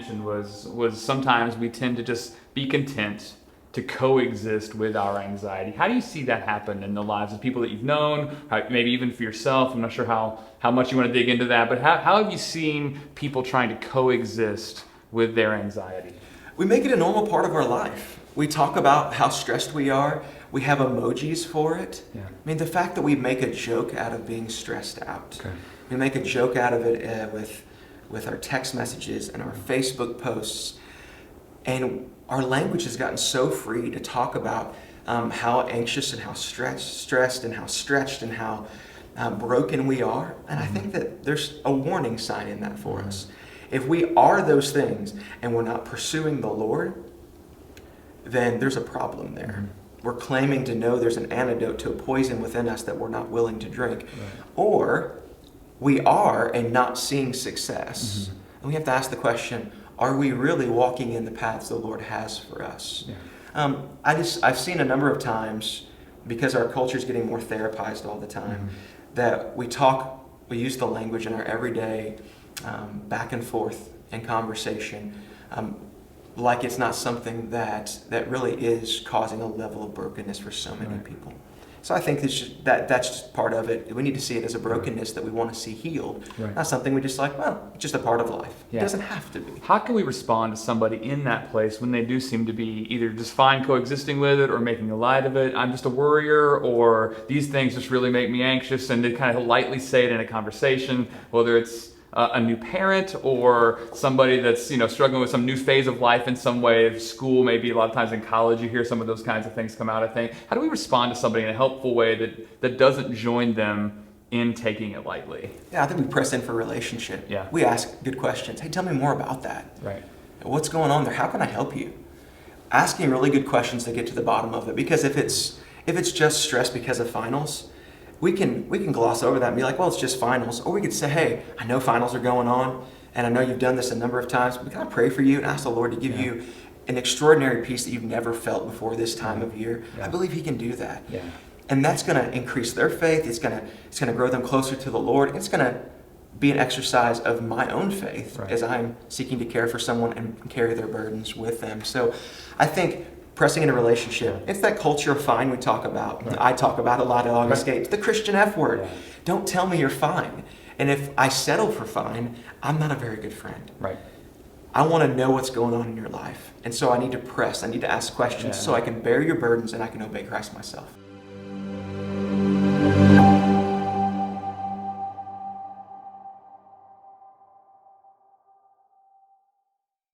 mentioned was sometimes we tend to just be content to coexist with our anxiety. How do you see that happen in the lives of people that you've known, maybe even for yourself? I'm not sure how much you want to dig into that, but how have you seen people trying to coexist with their anxiety? We make it a normal part of our life. We talk about how stressed we are. We have emojis for it. Yeah. I mean, the fact that we make a joke out of being stressed out. Okay. We make a joke out of it with our text messages and our Facebook posts. And our language has gotten so free to talk about how anxious and how stressed and how stretched and how broken we are. And I think that there's a warning sign in that for us. If we are those things and we're not pursuing the Lord, then there's a problem there. We're claiming to know there's an antidote to a poison within us that we're not willing to drink. Right. Or we are and not seeing success. And we have to ask the question, are we really walking in the paths the Lord has for us? Yeah. I've seen a number of times, because our culture is getting more therapized all the time, that we use the language in our everyday back and forth in conversation, like it's not something that really is causing a level of brokenness for so many people. So I think that's just part of it. We need to see it as a brokenness that we want to see healed, not something we just like, well, it's just a part of life. It doesn't have to be. How can we respond to somebody in that place when they do seem to be either just fine coexisting with it or making a light of it? I'm just a worrier, or these things just really make me anxious, and they kind of lightly say it in a conversation, whether it's a new parent or somebody that's struggling with some new phase of life in some way, school, maybe a lot of times in college you hear some of those kinds of things come out. I think, how do we respond to somebody in a helpful way that doesn't join them in taking it lightly? Yeah, I think we press in for relationship. Yeah. We ask good questions. Hey, tell me more about that. Right. What's going on there? How can I help you? Asking really good questions to get to the bottom of it, because if it's just stress because of finals, we can gloss over that and be like, well, it's just finals. Or we could say, hey, I know finals are going on, and I know you've done this a number of times, but can I pray for you and ask the Lord to give you an extraordinary peace that you've never felt before this time of year? I believe He can do that. Yeah. And that's going to increase their faith. It's going to grow them closer to the Lord. It's going to be an exercise of my own faith as I'm seeking to care for someone and carry their burdens with them. So I think pressing in a relationship, it's that culture of fine we talk about. I talk about a lot at August Gate. It's the Christian F word. Don't tell me you're fine. And if I settle for fine, I'm not a very good friend. Right. I want to know what's going on in your life. And so I need to press. I need to ask questions so I can bear your burdens and I can obey Christ myself.